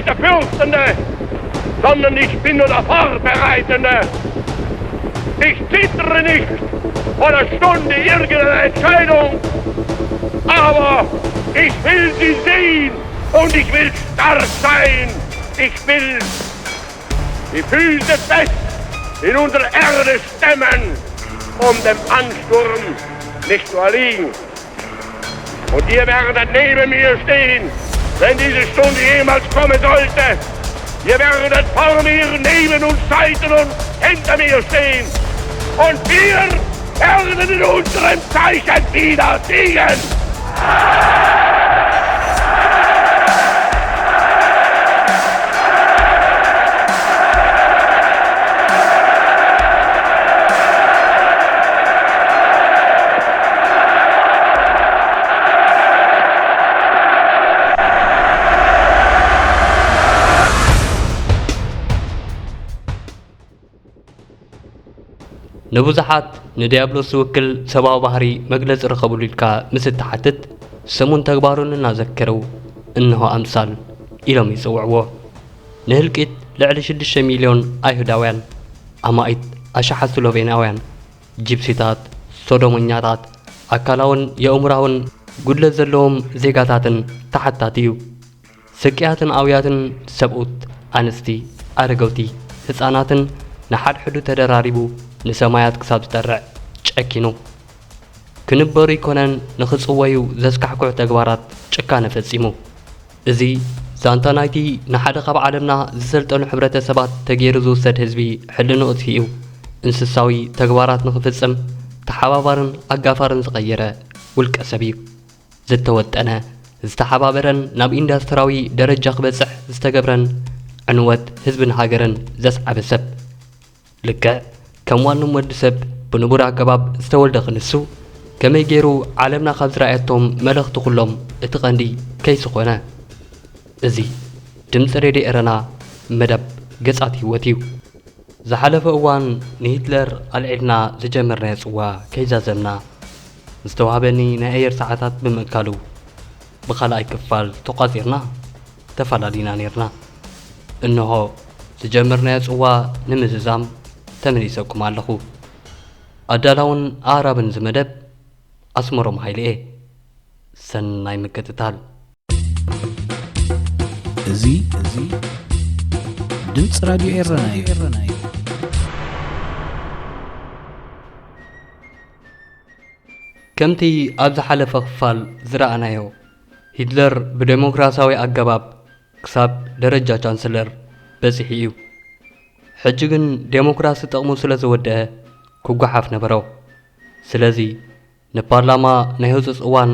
nicht der Fürstende, sondern ich bin nur der Vorbereitende. Ich zittere nicht vor der Stunde irgendeiner Entscheidung, aber ich will sie sehen und ich will stark sein. Ich will die Füße fest in unsere Erde stemmen, um dem Ansturm nicht zu erliegen. Und ihr werdet neben mir stehen, wenn diese Stunde jemals kommen sollte. Ihr werdet vor mir, neben uns, seiten und hinter mir stehen. Und wir werden in unserem Zeichen wieder siegen. ንብዙሓት ንዲያብሎስ ዝውክል ሰብኣዊ ባህሪ መግለፂ ረኸቡሉ ኢልካ ምስ እትሓትት ስሙን ተግባሩን እናዘከረው እንሆ ኣምሳል ኢሎም ይፅውዕዎ። ንህልቂት ልዕሊ 6 ሚልዮን ኣይሁዳውያን፣ ኣማኢት ኣሽሓት ስሎቬንያውያን፣ ጂፕሲታት፣ ሶዶሞኛታት፣ ኣካላውን የእሙራውን ጉድለት ዘለዎም ዜጋታትን ተሓታት እዩ። ስቅያትን ኣውያትን ሰብኡት፣ ኣንስቲ፣ ኣረገውቲ፣ ህፃናትን ንሓድሕዱ ተደራሪቡ ንሰማያት ክሳብ ዝጠርዕ ጨኪኑ ክንበሩ ይኮነን ንኽጽወዩ ዘስካሕኩዕ ተግባራት ጭካነ ፈጺሙ። እዚ ዛንታ ናይቲ ንሓደ ካብ ዓለምና ዝሰልጠኑ ሕብረተሰባት ተገይሩ ዝውሰድ ህዝቢ ሕልንኡ ትሂኡ እንስሳዊ ተግባራት ንኽፍጽም ተሓባባርን ኣጋፋርን ዝቐየረ ውልቀ ሰብ እዩ። ዝተወጠነ ዝተሓባበረን ናብ ኢንዳስትራዊ ደረጃ ክበጽሕ ዝተገብረን ዕንወት ህዝብን ሃገርን ዘስዓበ ሰብ ልክዕ ከም ዋንም ወዲ ሰብ ብንቡር ኣገባብ ዝተወልደ ክንሱ ከመይ ገይሩ ዓለምና ካብ ዝረኣየቶም መልእኽቲ ኩሎም እቲ ቐንዲ ከይሲ ኾነ። እዚ ድምፂ ሬድዮ ኤረና መደብ ገጻት ህይወት እዩ። ዝሓለፈ እዋን ንሂትለር ኣልዒልና ዝጀመርናዮ ጽዋ ከይዛዘምና ዝተዋህበኒ ናይ ኣየር ሰዓታት ብምእካሉ ብኻልኣይ ክፋል ተቋጺርና ተፈላሊና ነርና። እንሆ ዝጀመርናዮ ጽዋ ንምዝዛም ተመሊሰኩም ኣለኹ። ኣዳላውን ኣራብን ዝመደብ ኣስመሮም ሃይልኤ ሰናይ ምክትታል። እዚ ድምፂ ራድዮ ኤረና እዩ። ከምቲ ኣብ ዝሓለፈ ክፋል ዝረኣናዮ ሂትለር ብዴሞክራሲያዊ ኣገባብ ክሳብ ደረጃ ቻንስለር በፂሒ እዩ። ሕጂ ግን ዴሞክራሲ ጥቕሙ ስለ ዝወድአ ክጓሓፍ ነበሮ። ስለዚ ንፓርላማ ናይ ህፁፅ እዋን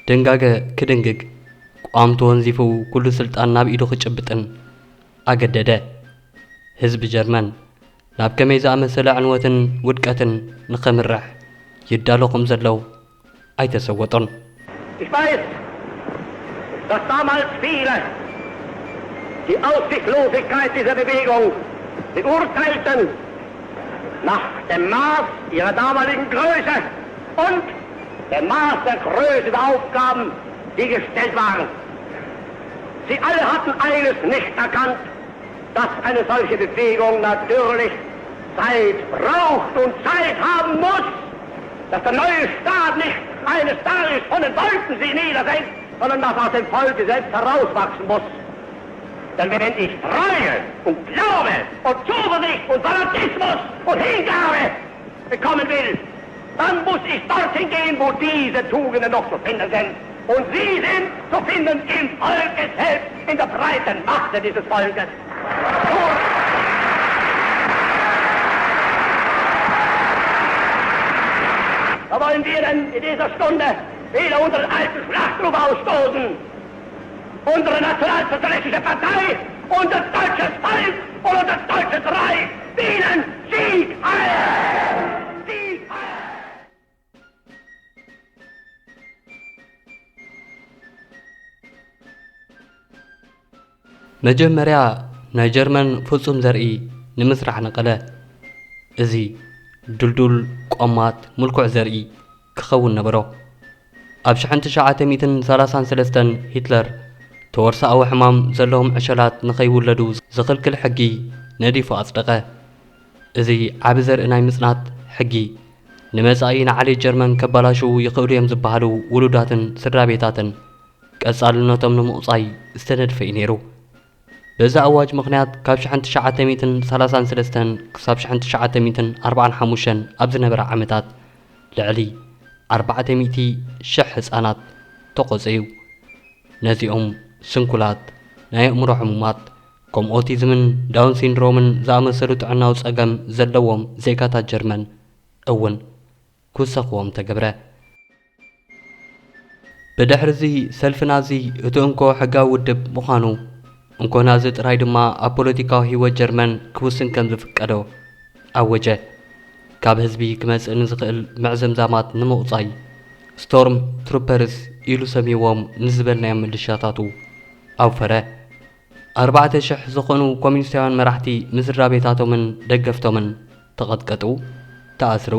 ደንጋገ ክድንግግ ቋምቱ ወንዚፉ ኩሉ ስልጣን ናብ ኢዱ ክጭብጥን ኣገደደ። ህዝቢ ጀርመን ናብ ከመይ ዝኣመሰለ ዕንወትን ውድቀትን ንኸምርሕ ይዳሎ ከም ዘለው ኣይተሰወጦን። Ich weiß, dass damals viele die Aussichtslosigkeit dieser Bewegung beurteilten nach dem Maß ihrer damaligen Größe und dem Maß der Größe der Aufgaben, die gestellt waren. Sie alle hatten eines nicht erkannt, dass eine solche Bewegung natürlich Zeit braucht und Zeit haben muss, dass der neue Staat nicht eines Tages von den Leuten sich niedersetzt, sondern dass aus dem Volke selbst herauswachsen muss. Denn wenn ich Treue und Glaube und Zuversicht und Fanatismus und Hingabe bekommen will, dann muss ich dorthin gehen, wo diese Tugenden noch zu finden sind. Und sie sind zu finden im Volke selbst, in der breiten Masse dieses Volkes. Da wollen wir denn in dieser Stunde wieder unseren alten Schlachtruf ausstoßen. Unsere nationalsozialistische Partei und das deutsche Volk und das deutsche Reich dienen Sieg Heil! Sieg Heil! መጀመርያ ናይ ጀርመን ፍጹም ዘርኢ ንምስራሕ ነቐለ። እዚ ዱልዱል ቆማት ምልኩዕ ዘርኢ ክኸውን ነበሮ። ኣብ 1933 ሂትለር ተወርሳዊ ሕማም ዘለዎም ዕሸላት ንኸይውለዱ ዝኽልክል ሕጊ ነዲፉ ኣጽደቐ። እዚ ዓብ ዘርኢ ናይ ምጽናት ሕጊ ንመጻኢ ንዓሌት ጀርመን ከበላሹ ይኽእሉ እዮም ዝበሃሉ ውሉዳትን ስድራ ቤታትን ቀጻልነቶም ንምቑጻይ ዝተነድፈ እዩ ነይሩ። በዛ ኣዋጅ ምኽንያት ካብ 1933 ክሳብ 1945 ኣብ ዝነበረ ዓመታት ልዕሊ 400,000 ህፃናት ተቖፀዩ። ነዚኦም ስንኩላት፣ ናይ ኣእምሮ ሕሙማት፣ ከም ኦቲዝምን ዳውን ሲንድሮምን ዝኣመሰሉ ጥዕናዊ ጸገም ዘለዎም ዜጋታት ጀርመን እውን ክውሰኽዎም ተገብረ። ብድሕሪ እዚ ሰልፊ ናዚ እቲ እንኮ ሕጋዊ ውድብ ምዃኑ እንኮ ናዚ ጥራይ ድማ ኣብ ፖለቲካዊ ህይወት ጀርመን ክውስን ከም ዝፍቀዶ ኣወጀ። ካብ ህዝቢ ክመጽእ ንዝኽእል ምዕዘምዛማት ንምቑጻይ ስቶርም ትሩፐርስ ኢሉ ሰሚዎም ንዝበልናዮም ምልሻታቱ ኣውፈረ። 4,000 ዝኾኑ ኮሚኒስታውያን መራሕቲ ምስድራ ቤታቶምን ደገፍቶምን ተቐጥቀጡ፣ ተኣስሩ፣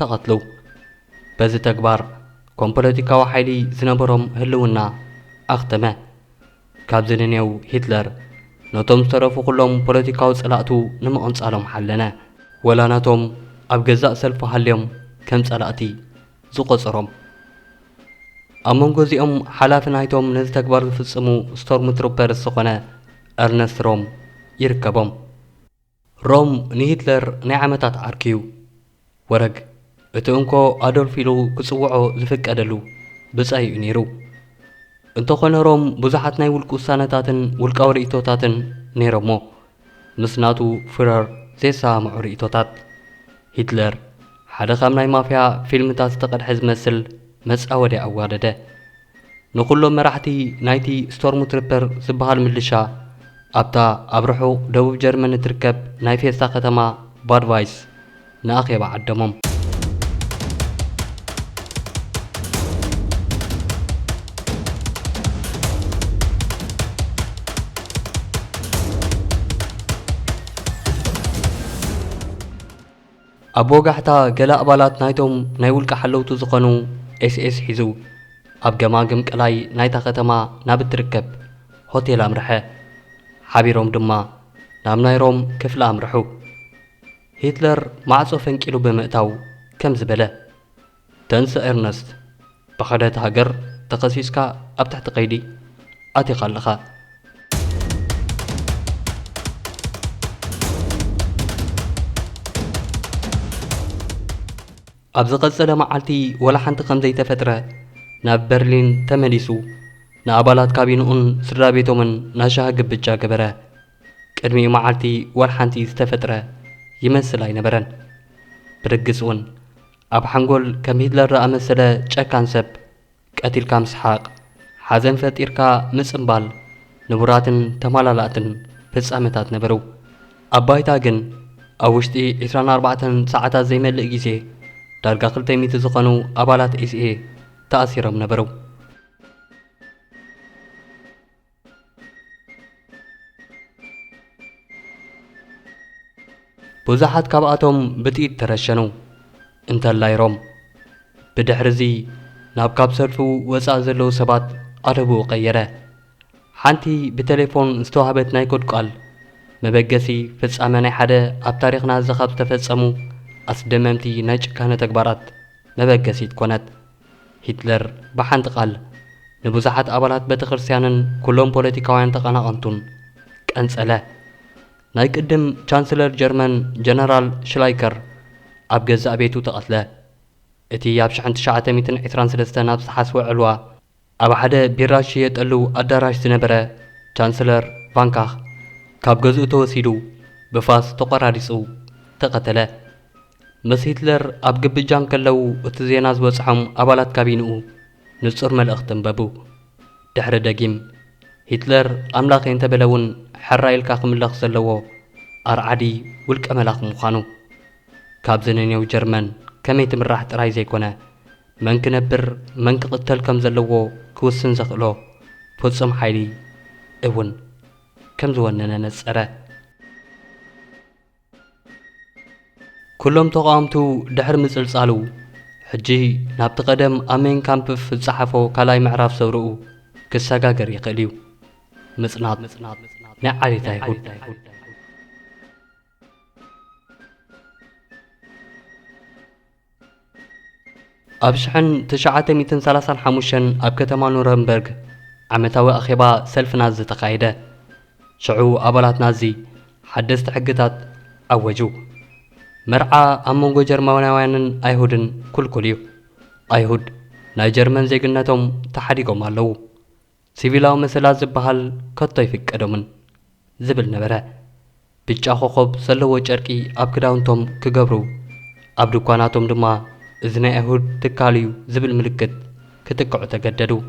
ተቐትሉ። በዚ ተግባር ከም ፖለቲካዊ ሓይሊ ዝነበሮም ህልውና ኣኽተመ። ካብ ዝንኔው ሂትለር ነቶም ዝተረፉ ኩሎም ፖለቲካዊ ጸላእቱ ንምቕንጻሎም ሓለነ። ወላ ናቶም ኣብ ገዛእ ሰልፊ ሃልዮም ከም ጸላእቲ ዝቖጸሮም። ኣብ መንጎ እዚኦም ሓላፊ ናይቶም ነዚ ተግባር ዝፍጽሙ ስቶርም ትሩፐርስ ዝኾነ ኤርነስት ሮም ይርከቦም። ሮም ንሂትለር ናይ ዓመታት ዓርኪዩ ወረግ እቲ እንኮ ኣዶልፍ ኢሉ ክጽውዖ ዝፍቀደሉ ብጻይ እዩ ነይሩ። እንተኾነ ሮም ብዙሓት ናይ ውልቂ ውሳነታትን ውልቃዊ ርእይቶታትን ነይሮሞ፣ ምስ ናቱ ፍረር ዘይሰማምዑ ርእይቶታት። ሂትለር ሓደ ካብ ናይ ማፍያ ፊልምታት ዝተቐድሐ ዝመስል መጻወዲ ኣዋደደ። ንኹሎም መራሕቲ ናይቲ ስቶርም ትሩፐር ዝበሃል ምልሻ ኣብታ ኣብ ርሑቕ ደቡብ ጀርመን እትርከብ ናይ ፌስታ ከተማ ባድቫይስ ንኣኼባ ዓደሞም። ኣብ ወጋሕታ ገለ ኣባላት ናይቶም ናይ ውልቀ ሓለውቱ ዝኾኑ ኤስኤስ ሒዙ ኣብ ገማግም ቀላይ ናይታ ከተማ ናብ እትርከብ ሆቴል ኣምርሐ። ሓቢሮም ድማ ናብ ናይ ሮም ክፍሊ ኣምርሑ። ሂትለር ማዕጾ ፈንቂሉ ብምእታው ከም ዝበለ ተንስ ኤርነስት ብኸደት ሃገር ተኸሲስካ ኣብ ትሕቲ ቀይዲ ኣቲኻ ኣለኻ። ኣብ ዝቐጸለ መዓልቲ ወላ ሓንቲ ከም ዘይተፈጥረ ናብ በርሊን ተመሊሱ ንኣባላት ካቢንኡን ስድራ ቤቶምን ናሻሃ ግብጃ ገበረ። ቅድሚ መዓልቲ ወላ ሓንቲ ዝተፈጥረ ይመስል ኣይነበረን። ብርግጽ እውን ኣብ ሓንጎል ከም ሂትለር ዝኣመሰለ ጨካን ሰብ ቀቲልካ ምስሓቕ፣ ሓዘን ፈጢርካ ምጽምባል ንቡራትን ተመላላእትን ፍጻመታት ነበሩ። ኣብ ባይታ ግን ኣብ ውሽጢ 24 ሰዓታት ዘይመልእ ጊዜ ዳርጋ 200 ዝኾኑ ኣባላት ኤስኤ ተኣሲሮም ነበሩ። ብዙሓት ካብኣቶም ብጥይት ተረሸኑ። እንተላይ ሮም ብድሕሪ እዚ ናብ ካብ ሰልፉ ወፃእ ዘለዉ ሰባት ኣደብኡ ቀየረ። ሓንቲ ብቴሌፎን ዝተዋህበት ናይ ኮድ ቃል መበገሲ ፍጻመ ናይ ሓደ ኣብ ታሪኽና ዝኻብ ዝተፈጸሙ ኣስደመምቲ ናይ ጭካነ ተግባራት መበገሲት ኮነት። ሂትለር ብሓንቲ ቃል ንብዙሓት ኣባላት ቤተ ክርስቲያንን ኩሎም ፖለቲካውያን ተቐናቐንቱን ቀንጸለ። ናይ ቅድም ቻንስለር ጀርመን ጀነራል ሽላይከር ኣብ ገዛእ ቤቱ ተቐትለ። እቲ ኣብ 1923 ኣብ ዝተሓስወ ዕልዋ ኣብ ሓደ ቢራ ዝሽየጠሉ ኣዳራሽ ዝነበረ ቻንስለር ቫንካኽ ካብ ገዝኡ ተወሲዱ ብፋስ ተቖራሪጹ ተቐተለ። ምስ ሂትለር ኣብ ግብጃን ከለዉ እቲ ዜና ዝበጽሖም ኣባላት ካቢንኡ ንጹር መልእኽቲ እንበቡ። ድሕሪ ደጊም ሂትለር ኣምላኽ እንተበለውን ሕራ ኢልካ ክምለኽ ዘለዎ ኣርዓዲ ውልቀ መላኽ ምዃኑ ካብ ዝንኔው ጀርመን ከመይ ትምራሕ ጥራይ ዘይኮነ መን ክነብር መን ክቕተል ከም ዘለዎ ክውስን ዘኽእሎ ፍጹም ሓይሊ እውን ከም ዝወነነ ነጸረ። ኩሎም ተቃውምቱ ድሕሪ ምጽልጻሉ ሕጂ ናብቲ ቀደም ኣብ ሜን ካምፕ ዝጸሓፎ ካልኣይ ምዕራፍ ሰብርኡ ክሰጋገር ይኽእል እዩ። مصنات نعالي تايهود أبشحن 935 أب كتما نورنبرغ عمتاوي أخيبا سلف ناز تقايدة شعو أبالات نازي حدثت حقتات أوجو مرعى أمونغو جرماناوانن أيهودن كل أيهود ناي جرمن زيقناتهم تحريقهم هلو سيفيلاو مسلا زبهال كتو يفكدومن زبل نبرا بيجا خوخوب سلو جركي أب كداونتهم كقبرو أب دكواناتهم دما إذن أيهود تكاليو زبل ملكت كتقعو تقددو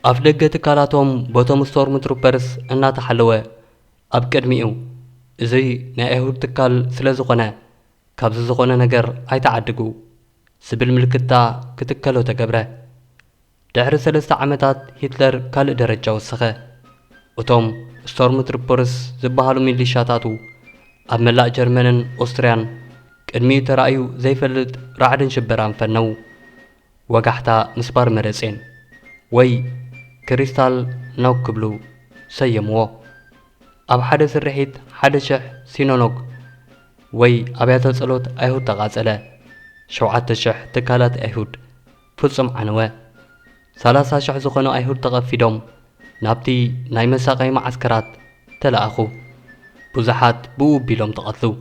أفدق تكالاتهم بوتوم ستور متروبرس إنا تحلوه أب كدميئو إذي نا أيهود تكال سلازقنا كابز زقنا نجر أي تعدقو زبل ملكتا كتكالو تقبره دحر 3 عامتات هتلر كال درجة وسخة وتوم ستور متروبرس زبهالو ميليشياتاتو أب ملاء جرمنن أستريان قدمي ترأيو زي فلد رعدن شبران فنو وقحتا مسبار مرسين وي كريستال نوك كبلو سيموه أب حدث الرحيد حدشح سينونوك وي أبيات الصلوت أيهود تغازلة شوعات الشح تكالات أيهود فصم عنوه 30 شح زخنو أيهود تغفيدهم نابتي ناي مساقي معسكرات تلاأخو بوزحات بو بيلوم تقتلو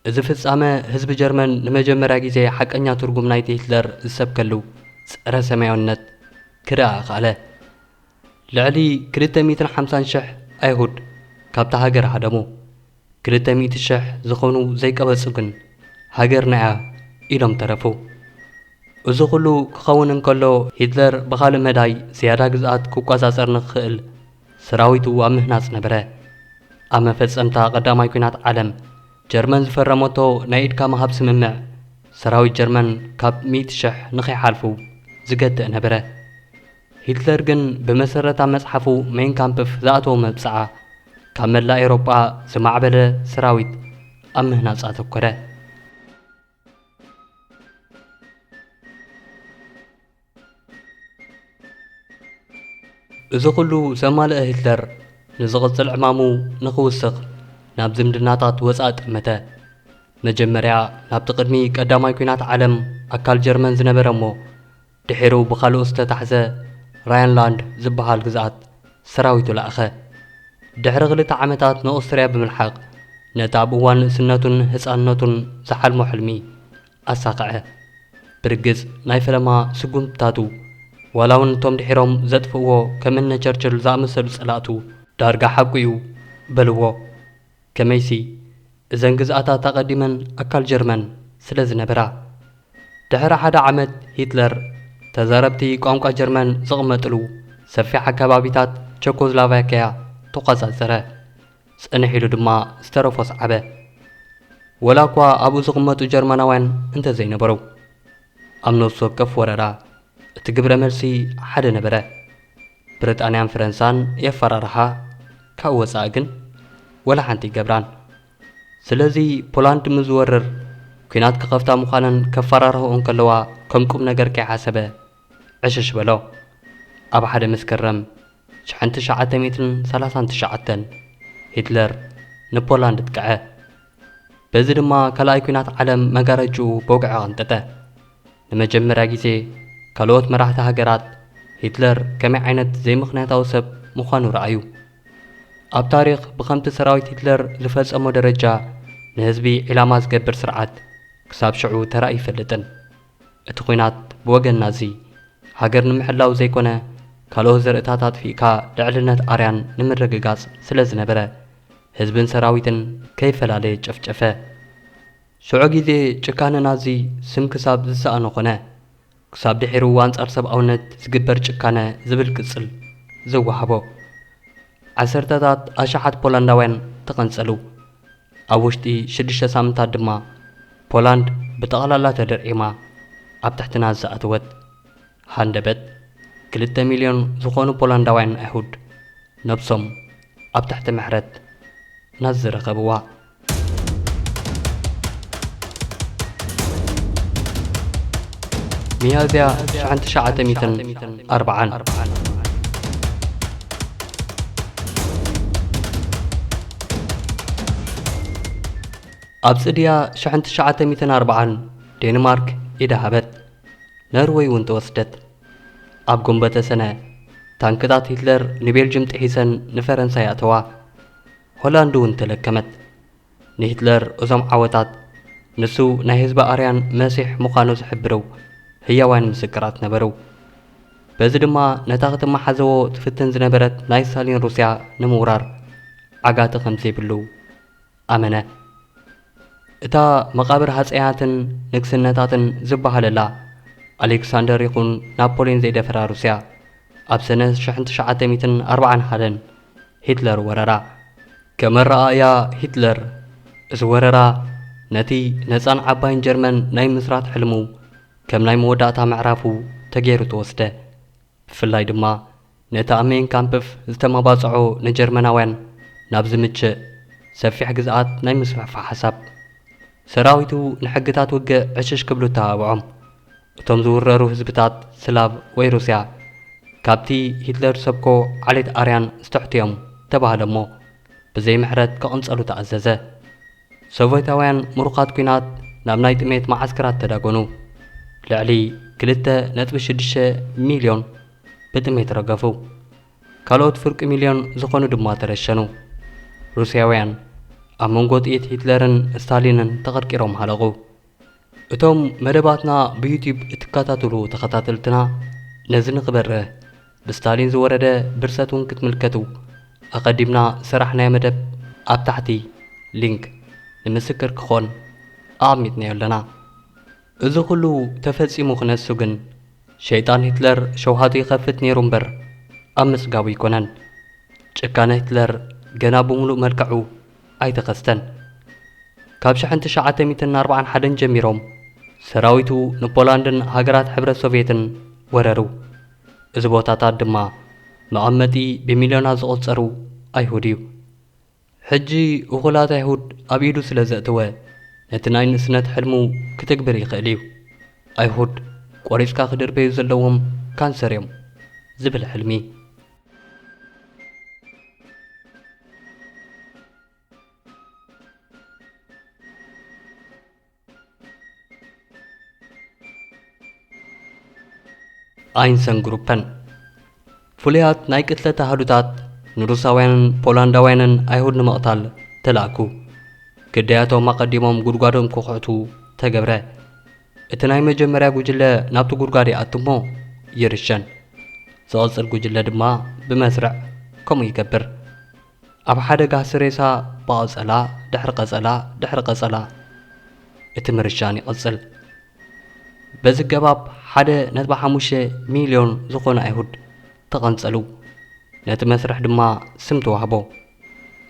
إذا فصامة حزب جرمن نمجمرا غيزي حقنيا ترجم نايتي هتلر زسبكلو صقر سمايونت كرا قاله لعلي 250 شح أيهود كابتا هاجر هدمو 200 شح زخونو زي قبصقن هاجرنا إلهم ترفو إذا كلو كخونن كلو هتلر بخال مداي زيادة جزءات كوكازازر نخيل سراويتو وامهناس نبره أما فصمتا قداماي كينات عالم جرمن زفرموتو نايد كما هاب سممع سراوي جرمن كاب 100 شح نخي حالفو زقد نبره هتلر جن بمسرتا مصحفو مين كامبف ذاتو مبسعة كامل لا أوروبا زمعبلة سراويت أمهنا زاتو كره إذا كلو زمال هتلر نزغزل عمامو نخوسق ناب زمدناتات وسات متى مجمريا ناب تقدمي قداماي كينات عالم أكال جرمن زنبرمو دحيرو بخالو استتحزة راينلاند زبهال جزات سراويتو لأخه دحر غلط عامتات نأستريا بملحق نتاب وان سنتون هسانتون زحل محلمي أساقعه برقز نايفلما سقوم تاتو ولون توم دحيروم زدفوو كمن چرچل زامسل صلاتو دارغا حقيو بلوو كميسي إذن جزءاتا تقدمن أكال جرمن سلز نبرا دحر حدا عمد هتلر تزاربتي قومقا جرمن زغمتلو سفيحة كبابيتات تشيكوسلوفاكيا تقزازره سأنحيلو دما سترفوس عبه ولاكوا أبو زغمتو جرمانوان انت زي نبرو أمنو سوكف وررا تقبر مرسي حدا نبره بريطانيان فرنسان يفررها كاوساقن ولا حنتي قبران سلازي بولاند مزورر كينات كخفتا مخانن كفرره انكلوا كمكم نجر كحسبه عشش بلو أب حدا مسكرم شحنت 939 هتلر نبولاند تقعه بزي دما كلاي كينات عالم مغارجو بوقع غنطته نمجمرا غيزي كالوت مراحت هاجرات هتلر كمي عينت زي مخناتاو سب مخانو رأيو أب تاريخ بخمت سراويت هتلر زفاز أمو درجة نهزبي إلاما زقبر سرعات كساب شعو ترأي فلتن اتخوينات بوغن نازي هاجر نمحلاو زي كونه كالوه زرقتاتات فيكا لعلنات آريان نمرققاز سلز نبرا هزبن سراويتن كيف لالي جفجفه شعو جيزي چكان نازي سم كساب زسانو خونه كساب دحيرو وانس أرسب أونت زقبر چكانه زبل كسل زوحبو عسرتات أشحات بولنداوين تقنسلو أوشتي 6 سامنتات دما بولاند بتغلالا تدرعيما أب تحتنا زأتوت هاندبت 2 مليون زخونو بولنداوين أيهود نبصم أب تحت محرت نزر قبوا مياديا 1904 ኣብ ጽድያ 1940 ዴንማርክ ኢዳሃበት ነርዌይ እውን ተወስደት። ኣብ ጎንበተ ሰነ ታንክታት ሂትለር ንቤልጅየም ጥሒሰን ንፈረንሳይ ኣተዋ። ሆላንድ እውን ተለከመት። ንሂትለር እዞም ዓወታት ንሱ ናይ ህዝቢ ኣርያን መሲሕ ምዃኑ ዝሕብረው ህያዋን ምስክራት ነበሩ። በዚ ድማ ነታ ክትመሓዘቦ ትፍትን ዝነበረት ናይ ስታሊን ሩስያ ንምውራር ዓጋቲ ከም ዘይብሉ ኣመነ። እታ መቃብር ሃፀያትን ንግስነታትን ዝበሃለላ ኣሌክሳንደር ይኹን ናፖሊዮን ዘይደፈራ ሩስያ ኣብ ሰነ 1941 ሂትለር ወረራ። ከመረኣያ ሂትለር እዚ ወረራ ነቲ ነፃን ዓባይን ጀርመን ናይ ምስራት ሕልሙ ከም ናይ መወዳእታ ምዕራፉ ተገይሩ ተወስደ። ብፍላይ ድማ ነቲ ኣብ ሜን ካምፕፍ ዝተመባፅዖ ንጀርመናውያን ናብ ዝምችእ ሰፊሕ ግዝኣት ናይ ምስፍሕፋሕ ሓሳብ ሰራዊቱ ንሕግታት ውግእ ዕሽሽ ክብሉ ተባብዖም። እቶም ዝውረሩ ህዝብታት ስላቭ ወይ ሩስያ ካብቲ ሂትለር ሰብኮ ዓሌት ኣርያን ዝተሕትዮም ተባህለ እሞ ብዘይ ምሕረት ክቕንጸሉ ተኣዘዘ። ሶቪየታውያን ምሩኻት ኩናት ናብ ናይ ጥሜት ማዓስከራት ተዳጎኑ። ልዕሊ 2.6 ሚልዮን ብጥሜት ረገፉ። ካልኦት ፍርቂ ሚልዮን ዝኾኑ ድማ ተረሸኑ። ሩስያውያን ኣብ መንጎ ጥይት ሂትለርን ስታሊንን ተቐርቂሮም ሃለቑ። እቶም መደባትና ብዩቲዩብ እትከታተሉ ተኸታተልትና ነዚ ንኽበርህ ብስታሊን ዝወረደ ብርሰት እውን ክትምልከቱ ኣቐዲምና ስራሕናይ መደብ ኣብ ታሕቲ ሊንክ ንምስክር ክኾን ኣቕሚጥና ኣለና። እዚ ኩሉ ተፈጺሙ ክነሱ ግን ሸይጣን ሂትለር ሸውሃቱ ይኸፍት ነይሩ እምበር ኣብ ምስጋቡ ይኮነን። ጭካነ ሂትለር ገና ብምሉእ መልክዑ ኣይተኸስተን። ካብ 1941 ጀሚሮም ሰራዊቱ ንፖላንድን ሃገራት ሕብረት ሶቪየትን ወረሩ። እዚ ቦታታት ድማ መቐመጢ ብሚልዮናት ዝቑጸሩ ኣይሁድ እዩ። ሕጂ እኹላት ኣይሁድ ኣብ ኢዱ ስለ ዘእተወ ነቲ ናይ ንእስነት ሕልሙ ክትግብር ይኽእል እዩ። ኣይሁድ ቆሪጽካ ክድርበዩ ዘለዎም ካንሰር እዮም ዝብል ሕልሚ። ኣይንሰን ግሩፐን ፍሉያት ናይ ቅትለት ኣህዱታት ንሩሳውያንን ፖላንዳውያንን ኣይሁድ ንምቕታል ተላእኩ። ግዳያቶም ኣቐዲሞም ጉድጓዶም ክኹዕቱ ተገብረ። እቲ ናይ መጀመርያ ጉጅለ ናብቲ ጉድጓድ ይኣቱ እሞ ይርሸን። ዝቕጽል ጉጅለ ድማ ብመስርዕ ከምኡ ይገብር። ኣብ ሓደ ጋሲ ሬሳ ብቐጸላ ድሕሪ ቀጸላ ድሕሪ ቀጸላ እቲ ምርሻን ይቕጽል። በዚ ገባብ 1.5 ሚልዮን ዝኾኑ ኣይሁድ ተቐንጸሉ። ነቲ መስርሕ ድማ ስም ተዋህቦ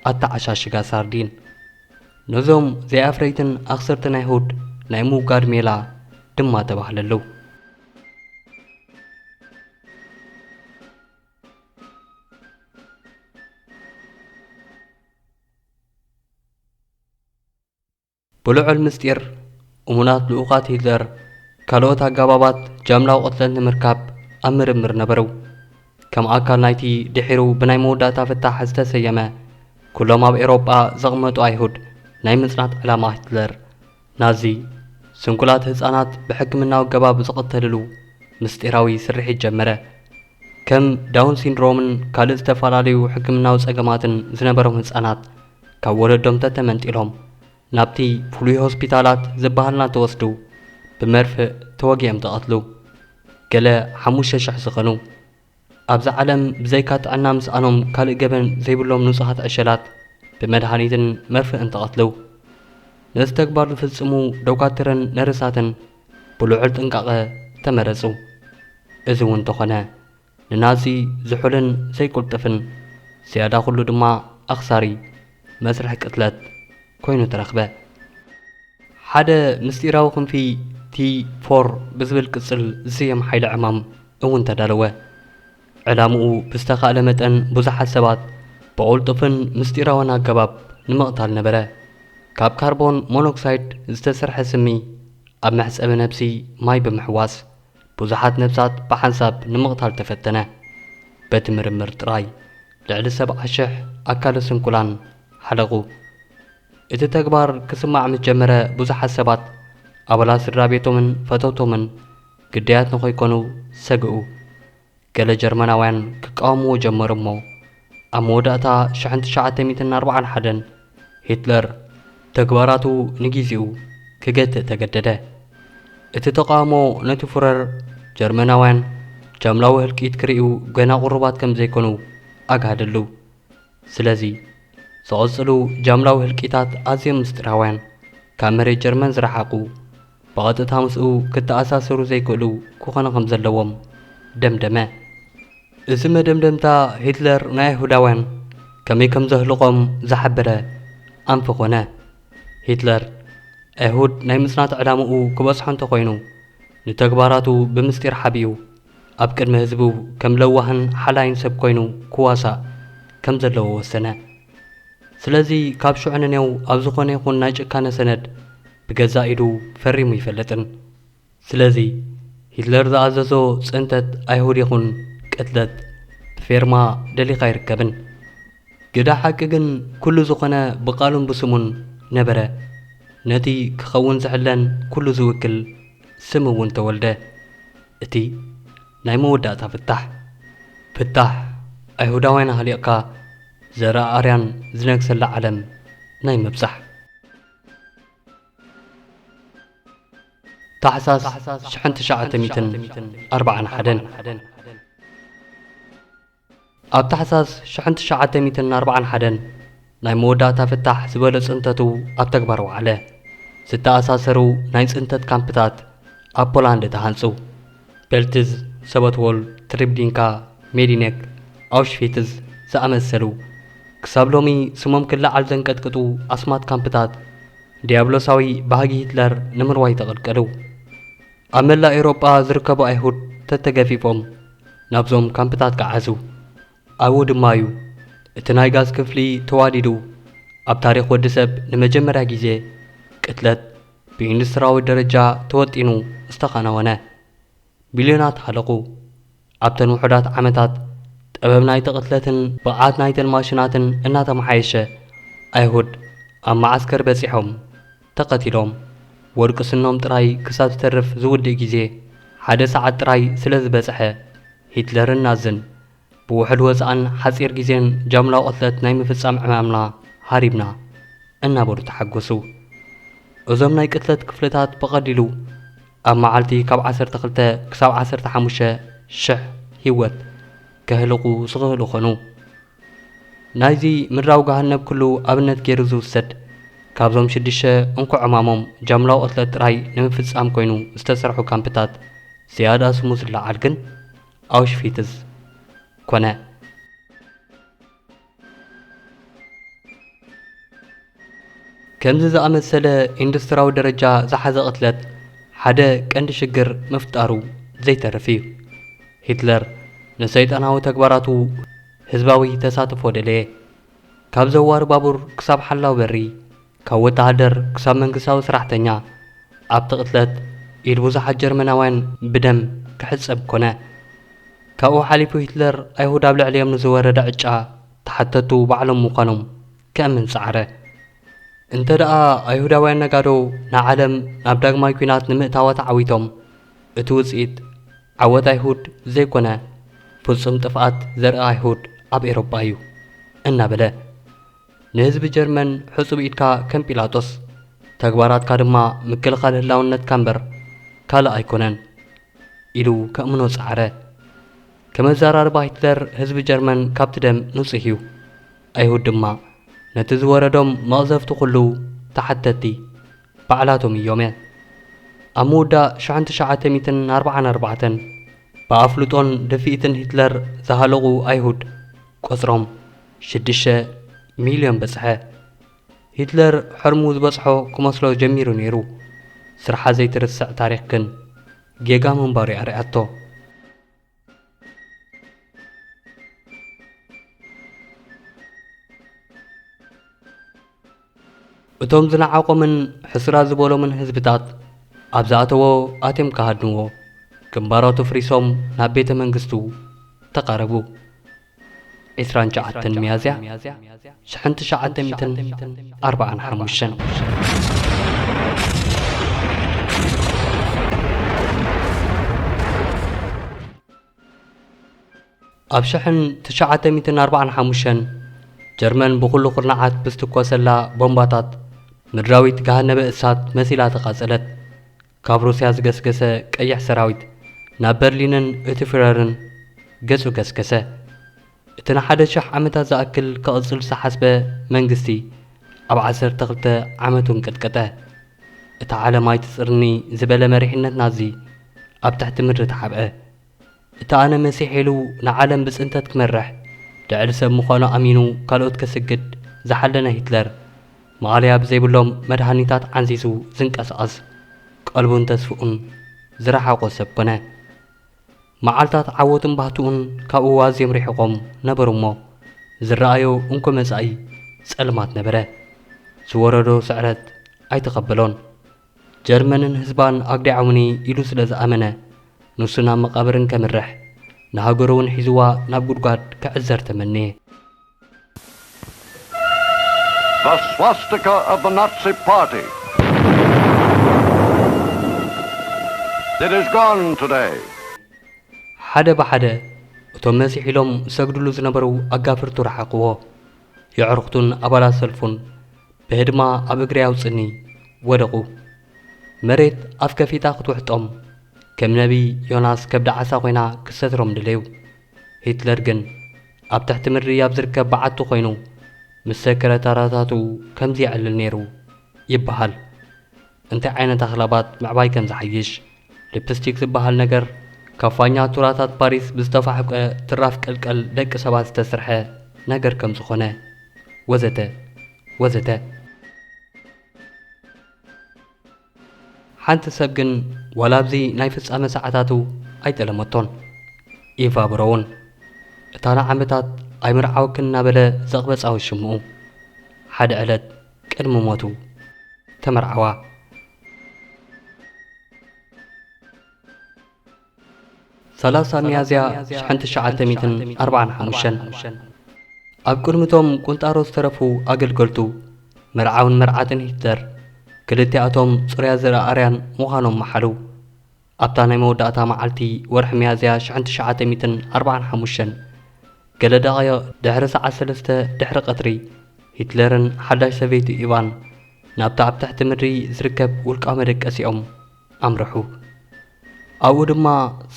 ኣተዓሻሽጋ ሳርዲን። ነዞም ዘይኣፍረይትን ኣኽሰርትን ኣይሁድ ናይ ምውጋድ ሜላ ድማ ተባህለሉ። ብልዑል ምስጢር እሙናት ልኡኻት ሂትለር ካልኦት ኣገባባት ጃምላዊ ቅትለት ንምርካብ ኣብ ምርምር ነበሩ። ከም ኣካል ናይቲ ድሒሩ ብናይ መወዳእታ ፍታሕ ዝተሰየመ ኩሎም ኣብ ኤውሮጳ ዘቕመጡ ኣይሁድ ናይ ምጽናት ዕላማ ሂትለር ናዚ ስንኩላት ህፃናት ብሕክምናዊ ገባብ ዝቕተልሉ ምስጢራዊ ስርሒት ጀመረ። ከም ዳውን ሲንድሮምን ካልእ ዝተፈላለዩ ሕክምናዊ ጸገማትን ዝነበሮም ህፃናት ካብ ወለዶም ተተመንጢሎም ናብቲ ፍሉይ ሆስፒታላት ዝበሃልና ተወስዱ ብመርፍእ ተወጊኦም ተቐትሉ። ገለ 5,000 ዝኾኑ ኣብዚ ዓለም ብዘይካ ጥዕና ምስኣኖም ካልእ ገበን ዘይብሎም ንጹሃት ዕሸላት ብመድሃኒትን መርፍእን ተቐትሉ። ነዚ ተግባር ዝፍጽሙ ደውጋትርን ነርሳትን ብልዑል ጥንቃቐ ተመረጹ። እዚ እውን እንተኾነ ንናዚ ዝሑልን ዘይቁልጥፍን ዝያዳ ኩሉ ድማ ኣኽሳሪ መስርሕ ቅትለት ኮይኑ ተረኽበ። ሓደ ምስጢራዊ ክንፊ T4 ብዝብል ቅጽል ዝስየም ሓይሊ ዕማም እውን ተዳለወ። ዕላምኡ ብዝተኻእለ መጠን ብዙሓት ሰባት ብቕልጡፍን ምስጢራውን ኣገባብ ንምቕታል ነበረ። ካብ ካርቦን ሞኖክሳይድ ዝተሰርሐ ስሚ ኣብ መሕፀቢ ነብሲ ማይ ብምሕዋስ ብዙሓት ነብሳት ብሓንሳብ ንምቕታል ተፈተነ። በቲ ምርምር ጥራይ ልዕሊ 70,000 ኣካለ ስንኩላን ሓለቑ። እቲ ተግባር ክስማዕ ምስ ጀመረ ብዙሓት ሰባት ኣባላት ስድራ ቤቶምን ፈተውቶምን ግዳያት ንኸይኮኑ ሰግኡ። ገለ ጀርመናውያን ክቃወምዎ ጀመሩ እሞ ኣብ መወዳእታ 1941 ሂትለር ተግባራቱ ንጊዜኡ ክገትእ ተገደደ። እቲ ተቃውሞ ነቲ ፉረር ጀርመናውያን ጃምላዊ ህልቂት ክርእዩ ገና ቁሩባት ከም ዘይኮኑ ኣጋደሉ። ስለዚ ዝቐጽሉ ጃምላዊ ህልቂታት ኣዝዮም ምስጢራውያን ካብ መሬት ጀርመን ዝረሓቑ ብቐጥታ ምስኡ ክተኣሳሰሩ ዘይክእሉ ክኾነ ከም ዘለዎም ደምደመ። እዚ መደምደምታ ሂትለር ናይ ኣይሁዳውያን ከመይ ከም ዘህልቖም ዝሓበረ ኣንፊ ኾነ። ሂትለር ኣይሁድ ናይ ምጽናት ዕላምኡ ክበጽሖ እንተኾይኑ ንተግባራቱ ብምስጢር ሓቢኡ ኣብ ቅድሚ ህዝቡ ከም ለዋህን ሓላይን ሰብ ኮይኑ ክዋሳእ ከም ዘለዎ ወሰነ። ስለዚ ካብ ሽዑ ንኔው ኣብ ዝኾነ ይኹን ናይ ጭካነ ሰነድ ብገዛ ኢዱ ፈሪሙ ይፈለጥን። ስለዚ ሂትለር ዝኣዘዞ ጽንተት ኣይሁድ ይኹን ቅትለት ብፌርማ ደሊኻ ይርከብን። ግዳ ሓቂ ግን ኩሉ ዝኾነ ብቓሉን ብስሙን ነበረ። ነቲ ክኸውን ዝሕለን ኩሉ ዝውክል ስም እውን ተወልደ። እቲ ናይ መወዳእታ ፍታሕ ፍታሕ ኣይሁዳውያን ሃሊቕካ ዘረአ ኣርያን ዝነግሰላ ዓለም ናይ መብዛሕ ታሕሳስ 1941 ኣብ ታሕሳስ 1941 ናይ መወዳእታ ፍታሕ ዝበለ ጽንተቱ ኣብ ተግባር ዋዕለ። ዝተኣሳሰሩ ናይ ጽንተት ካምፕታት ኣብ ፖላንድ ተሃንጹ። ቤልትዝ፣ ሰበትዎል፣ ትሪብሊንካ፣ ሜዲኔክ፣ ኣውሽቪትዝ ዝኣመሰሉ ክሳብ ሎሚ ስሞም ክለዓል ዘንቀጥቅጡ ኣስማት ካምፕታት ዲያብሎሳዊ ባህጊ ሂትለር ንምርዋይ ተቐልቀሉ። ኣብ መላእ ኤውሮጳ ዝርከቡ ኣይሁድ ተተገፊፎም ናብዞም ካምፕታት ከዓዙ። ኣብኡ ድማ እዩ እቲ ናይ ጋዝ ክፍሊ ተዋዲዱ ኣብ ታሪኽ ወዲ ሰብ ንመጀመርያ ጊዜ ቅትለት ብኢንዱስትራዊ ደረጃ ተወጢኑ ዝተኸናወነ። ቢልዮናት ሃለቑ። ኣብተን ውሑዳት ዓመታት ጥበብ ናይቲ ቅትለትን ብቕዓት ናይተን ማሽናትን እናተመሓየሸ ኣይሁድ ኣብ መዓስከር በጺሖም ተቐቲሎም ወድቂ ስኖም ጥራይ ክሳብ ዝተርፍ ዝውድእ ጊዜ 1 ሰዓት ጥራይ ስለ ዝበጽሐ ሂትለርን ናዝን ብውሕድ ወፃእን ሓጺር ጊዜን ጃምላዊ ቅትለት ናይ ምፍጻም ዕማምና ሃሪብና እናበሉ ተሓጐሱ። እዞም ናይ ቅትለት ክፍልታት ብቐሊሉ ኣብ መዓልቲ ካብ 12 ክሳብ 15,000 ህይወት ከህልቑ ዝኽእሉ ኾኑ። ናይዚ ምድራዊ ገሃነብ ኩሉ ኣብነት ገይሩ ዝውሰድ ካብዞም 6 እንኩ ዕማሞም ጃምላዊ ቅትለት ጥራይ ንምፍጻም ኮይኑ ዝተሰርሑ ካምፕታት ዝያዳ ስሙ ዝለዓል ግን ኣውሽቪትዝ ኮነ። ከምዚ ዝኣመሰለ ኢንዱስትራዊ ደረጃ ዝሓዘ ቅትለት ሓደ ቀንዲ ሽግር ምፍጣሩ ዘይተርፍ እዩ። ሂትለር ንሰይጣናዊ ተግባራቱ ህዝባዊ ተሳትፎ ደለየ። ካብ ዘዋሪ ባቡር ክሳብ ሓላው በሪ፣ ካብ ወተሃደር ክሳብ መንግስታዊ ስራሕተኛ ኣብቲ ቅትለት ኢድ ብዙሓት ጀርመናውያን ብደም ክሕጸብ ኮነ። ካብኡ ሓሊፉ ሂትለር ኣይሁድ ኣብ ልዕሊኦም ንዝወረደ ዕጫ ተሓተቱ ባዕሎም ምዃኖም ከእምን ጻዕረ። እንተ ደኣ ኣይሁዳውያን ነጋዶ ንዓለም ናብ ዳግማይ ኩናት ንምእታዋ ተዓዊቶም እቲ ውፅኢት ዓወት ኣይሁድ ዘይኮነ ፍጹም ጥፍኣት ዘርኢ ኣይሁድ ኣብ ኤውሮጳ እዩ እናበለ ንህዝቢ ጀርመን ሕጹብ ኢድካ ከም ጲላጦስ ተግባራትካ ድማ ምክልኻል ህላውነትካ እምበር ካልእ ኣይኮነን ኢሉ ከእምኖ ጻዕረ። ከመዘራርባ ሂትለር ህዝቢ ጀርመን ካብቲ ደም ንጹህ እዩ። ኣይሁድ ድማ ነቲ ዝወረዶም መቕዘፍቲ ኩሉ ተሓተቲ ባዕላቶም እዮም። ኣብ መወዳእ 1944 ብኣፍልጦን ደፊኢትን ሂትለር ዝሃለቑ ኣይሁድ ቈጽሮም 6 ሚልዮን በጽሐ። ሂትለር ሕርሙ ዝበጽሖ ክመስሎ ጀሚሩ ነይሩ። ስርሓ ዘይትርስዕ ታሪኽ ግን ጌጋ ምንባሩ ኣርኣቶ። እቶም ዝነዓቖምን ሕስራ ዝበሎምን ህዝብታት ኣብ ዝኣተዎ ኣትዮም ካሃድንዎ ግንባሮቱ ፍሪሶም ናብ ቤተ መንግስቱ ተቃረቡ። 29 ميازيا 1945 ኣብ شحن 945 ጀርመን ብኩሉ ቁርናዓት ብዝትኮሰላ ቦምባታት ምድራዊት ገሃነመ እሳት መሲላ ተቃጸለት። ካብ ሩስያ ዝገስገሰ ቀይሕ ሰራዊት ናብ በርሊንን እቲ ፍረርን ገጹ ገስገሰ። እቲ ን1,000 ዓመታት ዝኣክል ክቕጽል ዝሓስበ መንግስቲ ኣብ 12 ዓመቱ እንቀጥቀጠ። እቲ ዓለማይ ትጽርኒ ዝበለ መሪሕነት ናዚ ኣብ ትሕቲ ምድሪ ተሓብአ። እቲ ኣነ መሲሕ ኢሉ ንዓለም ብጽንተት ክመርሕ ልዕሊ ሰብ ምዃኑ ኣሚኑ ካልኦት ከስግድ ዝሓለነ ሂትለር መቓልያ ብዘይብሎም መድሃኒታት ዓንሲሱ ዝንቀሳቐስ ቀልቡን ተስፍኡን ዝረሓቖ ሰብ ኮነ። መዓልታት ዓወቱን ባህቱኡን ካብኡ ዋዝዮም ሪሒቖም ነበሩ እሞ ዝረኣዮ እንኮ መጻኢ ጸልማት ነበረ። ዝወረዶ ስዕረት ኣይተቐበሎን። ጀርመንን ህዝባን ኣግዲዖሙኒ ኢሉ ስለ ዝኣመነ ንሱ ናብ መቓብርን ከምርሕ ንሃገሩ እውን ሒዝዋ ናብ ጉድጓድ ክዕዘር ተመነየ። The swastika of the Nazi Party. It is gone today. ሓደ ብሓደ እቶም መሲሕ ኢሎም ሰግድሉ ዝነበሩ ኣጋፍርቱ ረሓቕዎ። የዕርኽቱን ኣባላት ሰልፉን ብህድማ ኣብ እግሪ ኣውፅኒ ወደቑ። መሬት ኣፍ ከፊታ ክትውሕጦም ከም ነቢ ዮናስ ከብዲ ዓሳ ኮይና ክሰትሮም ድለዩ። ሂትለር ግን ኣብ ትሕቲ ምድሪ ኣብ ዝርከብ በዓቱ ኮይኑ ምስ ሰከረታራታቱ ከምዚ ይዕልል ነይሩ ይበሃል። እንታይ ዓይነት ኣኽላባት ምዕባይ ከም ዝሓይሽ ሊፕስቲክ ዝበሃል ነገር ካብ ፋኛ ቱራታት ፓሪስ ብዝተፋሕቀ ትራፍ ቀልቀል ደቂ ሰባት ዝተሰርሐ ነገር ከም ዝኾነ ወዘተ ወዘተ። ሓንቲ ሰብ ግን ዋላ ኣብዚ ናይ ፍጻመ ሰዓታቱ ኣይጠለመቶን። ኢቫ ብሮውን እታ ንዓመታት ኣይምርዓወክን እናበለ ዘቕበፃዊ ሽምኡ ሓደ ዕለት ቅድሚ ሞቱ ተመርዓዋ። 30 ሚያዝያ 1945 ኣብ ቅድሚቶም ቁንጣሮ ዝተረፉ ኣገልገልቱ መርዓውን መርዓትን ሂትለር ክልቲኣቶም ጽሩያ ዘረኣርያን ምዃኖም መሓሉ። ኣብታ ናይ መወዳእታ መዓልቲ ወርሒ ሚያዝያ 1945 ገለ ደቂቕ ድሕሪ ሰዓት 3 ድሕሪ ቀትሪ ሂትለርን ሓዳሽ ሰበይቲ ኢቫን ናብታ ኣብ ትሕቲ ምድሪ ዝርከብ ውልቃዊ መደቀሲኦም ኣምርሑ። ኣብኡ ድማ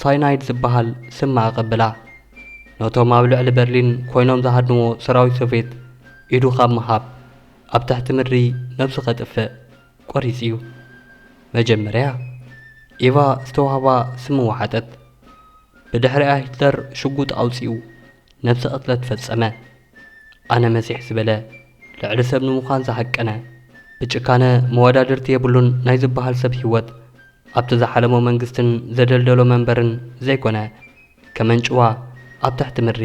ሳይናይድ ዝበሃል ስም ኣቐበላ። ነቶም ኣብ ልዕሊ በርሊን ኮይኖም ዝሃድንዎ ሰራዊት ሶቪየት ኢዱ ካብ ምሃብ ኣብ ትሕቲ ምድሪ ነብሱ ኸጥፍእ ቆሪጽ እዩ። መጀመርያ ኢቫ ዝተዋህባ ስም ወሓጠት። ብድሕሪኣ ሂትለር ሽጉጥ ኣውፂኡ ነብሲ ቅትለት ፈጸመ። ኣነ መሲሕ ዝበለ ልዕሊ ሰብ ንምዃን ዝሃቀነ ብጭካነ መወዳድርቲ የብሉን ናይ ዝበሃል ሰብ ህይወት ኣብቲ ዝሓለሞ መንግስትን ዘደልደሎ መንበርን ዘይኮነ ከመንጭዋ ኣብ ትሕቲ ምድሪ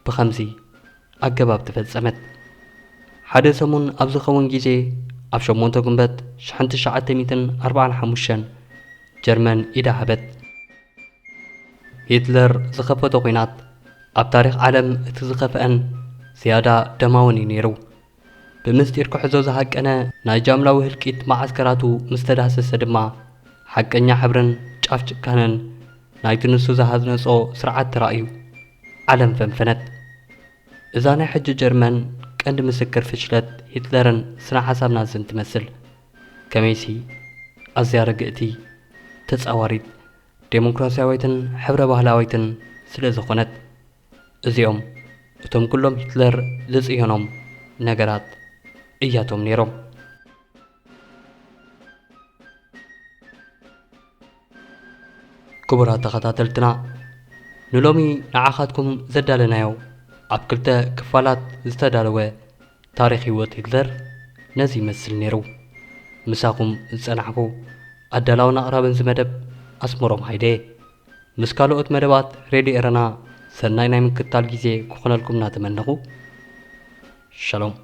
ብኸምዚ ኣገባብ ተፈጸመት። ሓደ ሰሙን ኣብ ዝኸውን ጊዜ ኣብ 8 ግንቦት 1945 ጀርመን ኢዳ ሃበት። ሂትለር ዝኸፈቶ ኹናት ኣብ ታሪኽ ዓለም እቲ ዝኸፍአን ዝያዳ ደማውን እዩ ነይሩ። ብምስጢር ክሕዞ ዝሃቀነ ናይ ጃምላዊ ህልቂት ማዓስከራቱ ምስ ተዳሰሰ ድማ ሓቀኛ ሕብርን ጫፍ ጭካነን ናይቲ ንሱ ዝሃዝነጾ ስርዓት ተራእዩ ዓለም ፈንፈነት። እዛ ናይ ሕጂ ጀርመን ቀንዲ ምስክር ፍሽለት ሂትለርን ስነ ሓሳብ ናዝን ትመስል። ከመይሲ ኣዝያ ርግእቲ ተጻዋሪት ዴሞክራስያዊትን ሕብረ ባህላዊትን ስለ ዝኾነት እዚኦም እቶም ኩሎም ሂትለር ዝጽዮኖም ነገራት እያቶም ነይሮም። ክቡራት ተኸታተልትና ንሎሚ ንዓኻትኩም ዘዳለናዮ ኣብ ክልተ ክፋላት ዝተዳለወ ታሪኽ ህይወት ሂትለር ነዚ ይመስል ነይሩ። ምሳኹም ዝጸናሕኩ ኣዳላውን ኣቕራብን ዝመደብ ኣስመሮም ሃይደ ምስ ካልኦት መደባት ሬድዮ ኤረና ሰናይ ናይ ምክትታል ጊዜ ክኾነልኩም እናተመነኹ ሸሎም።